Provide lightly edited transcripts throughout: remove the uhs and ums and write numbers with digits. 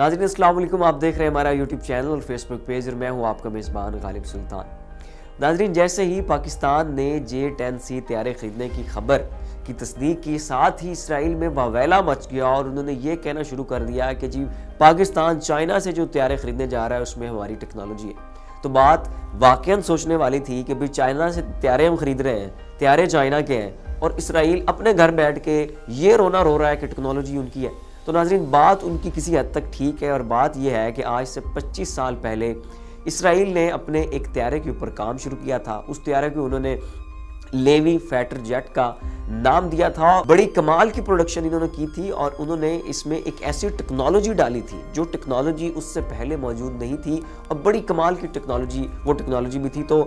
नाज़रीन अस्सलाम वालेकुम, आप देख रहे हैं हमारा यूट्यूब चैनल और फेसबुक पेज और मैं हूं आपका मेज़बान गालिब सुल्तान। नाज़रीन, जैसे ही पाकिस्तान ने J-10C तैयारे ख़रीदने की खबर की तस्दीक की, साथ ही इसराइल में वावेला मच गया और उन्होंने ये कहना शुरू कर दिया कि जी पाकिस्तान चाइना से जो तैयारे ख़रीदने जा रहा है उसमें हमारी टेक्नोलॉजी है। तो बात वाकईन सोचने वाली थी कि भाई चाइना से तैयारे हम ख़रीद रहे हैं, तैयारे चाइना के हैं और इसराइल अपने घर बैठ के ये रोना रो रहा है कि टेक्नोलॉजी उनकी है। तो नाज़रीन, बात उनकी किसी हद तक ठीक है और बात यह है कि आज से 25 साल पहले इसराइल ने अपने एक तैयारे के ऊपर काम शुरू किया था। उस तैयारे को उन्होंने लेवी फाइटर जेट का नाम दिया था। बड़ी कमाल की प्रोडक्शन इन्होंने की थी और उन्होंने इसमें एक ऐसी टेक्नोलॉजी डाली थी जो टेक्नोलॉजी उससे पहले मौजूद नहीं थी और बड़ी कमाल की टेक्नोलॉजी भी थी। तो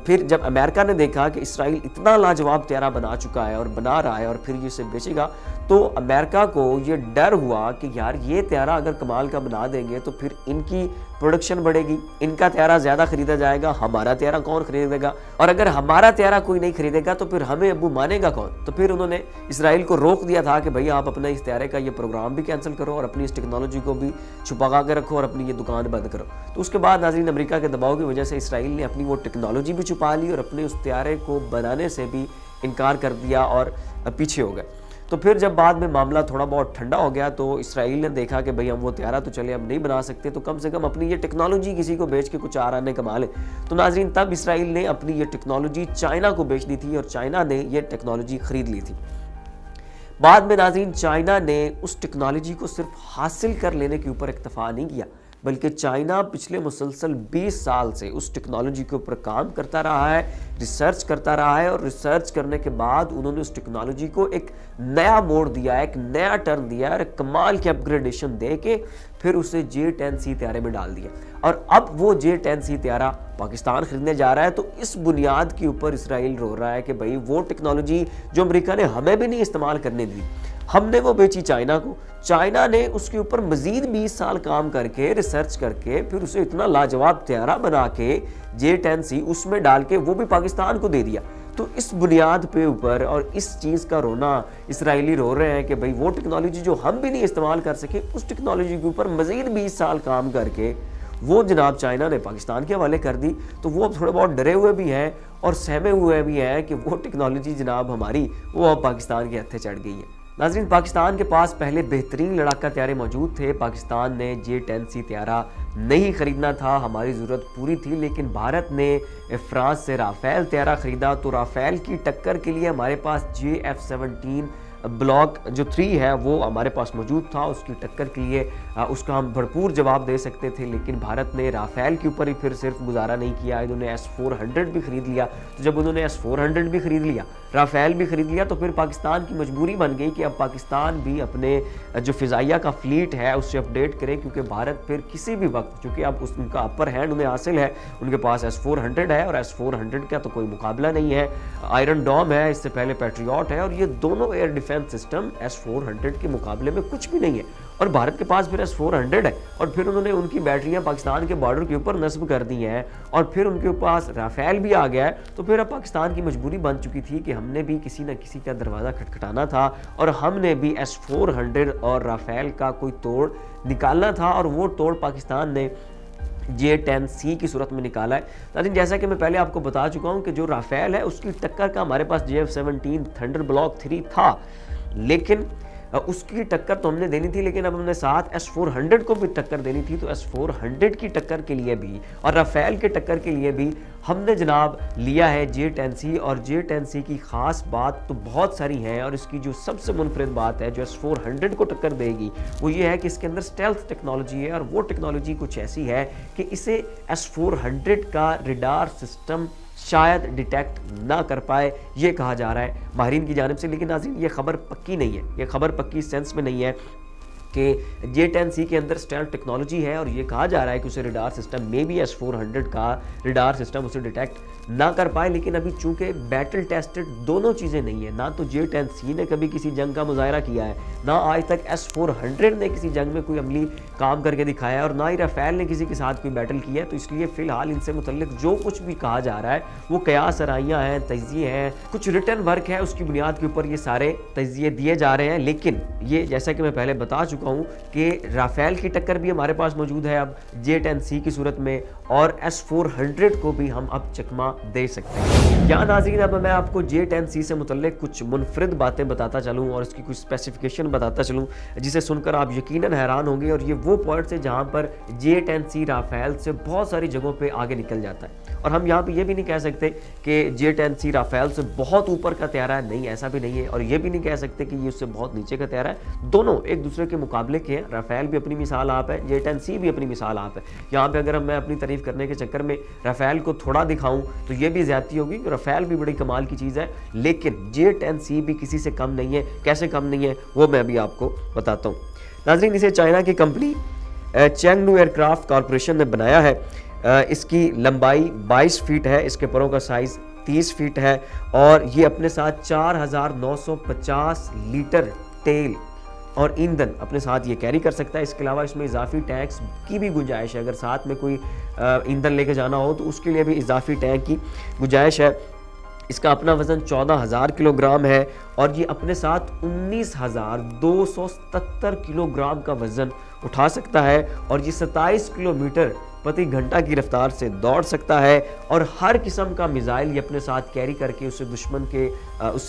फिर जब अमेरिका ने देखा कि इसराइल इतना लाजवाब तैयारा बना चुका है और बना रहा है और फिर ये इसे बेचेगा, तो अमेरिका को ये डर हुआ कि यार ये तैयारा अगर कमाल का बना देंगे तो फिर इनकी प्रोडक्शन बढ़ेगी, इनका तैयारा ज़्यादा खरीदा जाएगा, हमारा तैयारा कौन खरीदेगा, और अगर हमारा तैयारा कोई नहीं खरीदेगा तो फिर हमें अबू मानेगा कौन। तो फिर उन्होंने इसराइल को रोक दिया था कि भैया आप अपने इस तैयारे का ये प्रोग्राम भी कैंसिल करो और अपनी इस टेक्नोलॉजी को भी छुपा के रखो और अपनी ये दुकान बंद करो। तो उसके बाद नाज़रीन, अमेरिका के दबाव की वजह से इसराइल ने अपनी वो टेक्नोलॉजी भी छुपा ली और अपने उस तैयारे को बनाने से भी इनकार कर दिया और पीछे हो गए। तो फिर जब बाद में मामला थोड़ा बहुत ठंडा हो गया तो इसराइल ने देखा कि भाई हम वो तैयारा तो चले हम नहीं बना सकते, तो कम से कम अपनी ये टेक्नोलॉजी किसी को बेच के कुछ आ आने कमा ले। तो नाज़रीन, तब इसराइल ने अपनी ये टेक्नोलॉजी चाइना को बेच दी थी और चाइना ने ये टेक्नोलॉजी खरीद ली थी। बाद में नाज़रीन, चाइना ने उस टेक्नोलॉजी को सिर्फ हासिल कर लेने के ऊपर इक्तफा नहीं किया, बल्कि चाइना पिछले मुसलसल 20 साल से उस टेक्नोलॉजी के ऊपर काम करता रहा है, रिसर्च करता रहा है और रिसर्च करने के बाद उन्होंने उस टेक्नोलॉजी को एक नया मोड़ दिया, एक नया टर्न दिया और कमाल की अपग्रेडेशन दे के फिर उसे J-10C तैयारे में डाल दिया। और अब वो J-10C तैयारा पाकिस्तान खरीदने जा रहा है। तो इस बुनियाद के ऊपर इसराइल रो रहा है कि भाई वो टेक्नोलॉजी जो अमेरिका ने हमें भी नहीं इस्तेमाल करने दी, हमने वो बेची चाइना को, चाइना ने उसके ऊपर मजीद 20 साल काम करके रिसर्च करके फिर उसे इतना लाजवाब तैयारा बना के J-10C उसमें डाल के वो भी पाकिस्तान को दे दिया। तो इस बुनियाद पे ऊपर और इस चीज़ का रोना इसराइली रो रहे हैं कि भाई वो टेक्नोलॉजी जो हम भी नहीं इस्तेमाल कर सके, उस टेक्नोलॉजी के ऊपर मजीद 20 साल काम करके वो जनाब चाइना ने पाकिस्तान के हवाले कर दी। तो वो अब थोड़े बहुत डरे हुए भी हैं और सहमे हुए भी हैं कि वो टेक्नोलॉजी जनाब हमारी वो अब पाकिस्तान के हत्थे चढ़ गई है। नाज़रीन, पाकिस्तान के पास पहले बेहतरीन लड़ाका तैयारे मौजूद थे। पाकिस्तान ने J-10C तैयारा नहीं ख़रीदना था, हमारी ज़रूरत पूरी थी, लेकिन भारत ने फ्रांस से राफ़ेल तैयारा ख़रीदा। तो राफ़ेल की टक्कर के लिए हमारे पास JF-17 ब्लॉक जो 3 है वो हमारे पास मौजूद था। उसकी टक्कर के लिए उसका हम भरपूर जवाब दे सकते थे, लेकिन भारत ने राफ़ेल के ऊपर ही फिर सिर्फ गुजारा नहीं किया, इन्होंने S-400 भी ख़रीद लिया। तो जब उन्होंने S-400 भी ख़रीद लिया, राफ़ेल भी ख़रीद लिया, तो फिर पाकिस्तान की मजबूरी बन गई कि अब पाकिस्तान भी अपने जो फ़िज़ाइया का फ्लीट है उससे अपडेट करे, क्योंकि भारत फिर किसी भी वक्त, चूँकि अब उनका अपर हैंड उन्हें हासिल है, उनके पास S-400 है और S-400 का तो कोई मुकाबला नहीं है। आयरन डॉम है, इससे पहले पैट्रियट है और ये दोनों एयर डिफेंस सिस्टम S-400 के मुकाबले में कुछ भी नहीं है। और भारत के पास फिर S-400 है और फिर उन्होंने उनकी बैटरियां पाकिस्तान के बॉर्डर के ऊपर नस्ब कर दी हैं और फिर उनके पास राफ़ेल भी आ गया है। तो फिर अब पाकिस्तान की मजबूरी बन चुकी थी कि हमने भी किसी न किसी का दरवाज़ा खटखटाना था और हमने भी S-400 और राफ़ेल का कोई तोड़ निकालना था और वो तोड़ पाकिस्तान ने J-10C की सूरत में निकाला है। लेकिन जैसा कि मैं पहले आपको बता चुका हूं कि जो राफ़ेल है उसकी टक्कर का हमारे पास JF-17 थंडर ब्लॉक 3 था, लेकिन उसकी टक्कर तो हमने देनी थी, लेकिन अब हमने साथ S-400 को भी टक्कर देनी थी। तो S-400 की टक्कर के लिए भी और राफ़ेल के टक्कर के लिए भी हमने जनाब लिया है J-10C। और J-10C की ख़ास बात तो बहुत सारी हैं और इसकी जो सबसे मुनफरिद बात है जो S-400 को टक्कर देगी वो ये है कि इसके अंदर स्टेल्थ टेक्नोलॉजी है और वो टेक्नोलॉजी कुछ ऐसी है कि इसे S-400 का रडार सिस्टम शायद डिटेक्ट ना कर पाए, ये कहा जा रहा है माहिरीन की जानिब से। लेकिन नाज़रीन, ये खबर पक्की नहीं है, ये खबर पक्की सेंस में नहीं है कि J-10C के अंदर स्टेल्थ टेक्नोलॉजी है और ये कहा जा रहा है कि उसे रडार सिस्टम में भी S-400 का रडार सिस्टम उसे डिटेक्ट ना कर पाए। लेकिन अभी चूंकि बैटल टेस्टेड दोनों चीज़ें नहीं है, ना तो J-10C ने कभी किसी जंग का मुजाहरा किया है, ना आज तक S-400 ने किसी जंग में कोई अमली काम करके दिखाया है और ना ही राफ़ेल ने किसी के साथ कोई बैटल किया है। तो इसलिए फ़िलहाल इनसे मुतल्लिक जो कुछ भी कहा जा रहा है वो कयास आराइयाँ हैं, तज्ज़िये हैं, कुछ रिटर्न वर्क है, उसकी बुनियाद के ऊपर ये सारे तज्ज़िये दिए जा रहे हैं। लेकिन ये जैसा कि मैं पहले बता चुका चुका हूँ कि राफेल की टक्कर भी हमारे पास मौजूद है अब J10C की सूरत में, और S400 को भी हम अब चकमा दे सकते हैं। यहाँ नाज़रीन अब मैं आपको J10C से मुतल्लिक कुछ मुनफरिद बातें बताता चलूँ और इसकी कुछ स्पेसिफिकेशन बताता चलूँ जिसे सुनकर आप यकीनन हैरान होंगे, और ये वो पॉइंट्स है जहाँ पर J10C राफेल से बहुत सारी जगहों पे आगे निकल जाता है। और हम यहाँ पे ये भी नहीं कह सकते कि J10C राफेल से बहुत ऊपर का तैयारा है, नहीं, ऐसा भी नहीं है, और ये भी नहीं कह सकते कि ये उससे बहुत नीचे का तैयारा है। दोनों एक दूसरे के मुकाबले के हैं। राफेल भी अपनी मिसाल आप है, J10C भी अपनी मिसाल आप है। यहाँ पे अगर मैं अपनी तारीफ करने के चक्कर में राफेल को थोड़ा दिखाऊं तो ये भी ज्यादती होगी, कि राफेल भी बड़ी कमाल की चीज़ है, लेकिन J10C भी किसी से कम नहीं है। कैसे कम नहीं है वो मैं अभी आपको बताता हूँ। नाज़रीन, इसे चाइना की कंपनी चैंगडू एयरक्राफ्ट कॉरपोरेशन ने बनाया है। इसकी लंबाई 22 फीट है, इसके परों का साइज़ 30 फीट है, और ये अपने साथ 4950 लीटर तेल और ईंधन अपने साथ ये कैरी कर सकता है। इसके अलावा इसमें इजाफी टैंक्स की भी गुंजाइश है। अगर साथ में कोई ईंधन लेके जाना हो तो उसके लिए भी इजाफी टैंक की गुंजाइश है। इसका अपना वज़न 14,000 किलोग्राम है, और ये अपने साथ 19,277 किलोग्राम का वज़न उठा सकता है, और ये 27 किलोमीटर प्रति घंटा की रफ्तार से दौड़ सकता है, और हर किस्म का मिसाइल ये अपने साथ कैरी करके उससे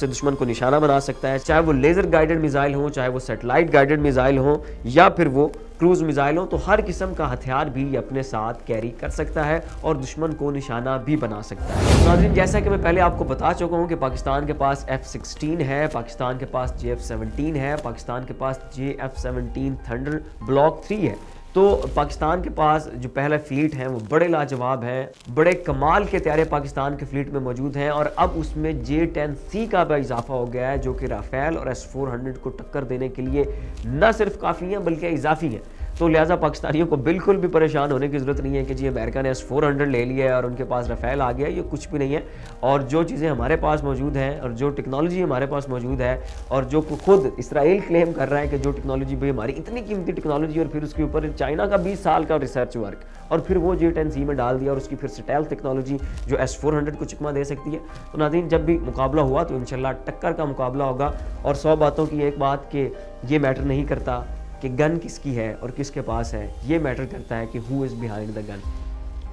दुश्मन को निशाना बना सकता है। चाहे वो लेज़र गाइडेड मिसाइल हो, चाहे वो सैटेलाइट गाइडेड मिसाइल हो, या फिर वो क्रूज मिसाइल हो, तो हर किस्म का हथियार भी ये अपने साथ कैरी कर सकता है और दुश्मन को निशाना भी बना सकता है। नाज़रीन, जैसा कि मैं पहले आपको बता चुका हूँ कि पाकिस्तान के पास F-16 है, पाकिस्तान के पास JF-17 है, पाकिस्तान के पास JF-17 थंडर ब्लॉक 3 है। तो पाकिस्तान के पास जो पहला फ्लीट है वो बड़े लाजवाब है, बड़े कमाल के तैयारे पाकिस्तान के फ्लीट में मौजूद हैं, और अब उसमें J10C का भी इजाफा हो गया है, जो कि राफेल और S400 को टक्कर देने के लिए न सिर्फ काफ़ी हैं बल्कि इजाफी हैं। तो लिहाजा पाकिस्तानियों को बिल्कुल भी परेशान होने की ज़रूरत नहीं है कि जी अमेरिका ने S400 ले लिया है और उनके पास राफेल आ गया, ये कुछ भी नहीं है। और जो चीज़ें हमारे पास मौजूद हैं और जो टेक्नोलॉजी हमारे पास मौजूद है, और जो खुद इसराइल क्लेम कर रहा है कि जो टेक्नोलॉजी भाई हमारी इतनी कीमती टेक्नोलॉजी, और फिर उसके ऊपर चाइना का 20 साल का रिसर्च वर्क, और फिर वो J10C में डाल दिया, और उसकी फिर स्टेल्थ टेक्नोलॉजी जो S400 को चकमा दे सकती है। तो नाज़रीन, जब भी मुकाबला हुआ तो इंशाल्लाह टक्कर का मुकाबला होगा। और 100 बातों की एक बात कि ये मैटर नहीं करता कि गन किसकी है और किसके पास है, ये मैटर करता है कि who is behind the gun,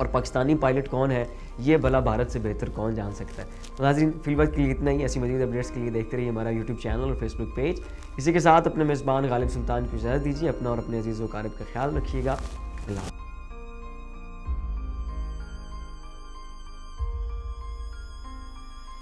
और पाकिस्तानी पायलट कौन है ये भला भारत से बेहतर कौन जान सकता है। तो नाज़रीन, फिलहाल के लिए इतना ही। ऐसी मज़ीद अपडेट्स के लिए देखते रहिए हमारा यूट्यूब चैनल और फेसबुक पेज। इसी के साथ अपने मेज़बान गालिब सुल्तान को इजाज़त दीजिए। अपना और अपने अजीज़ व क़रीब का ख्याल रखिएगा।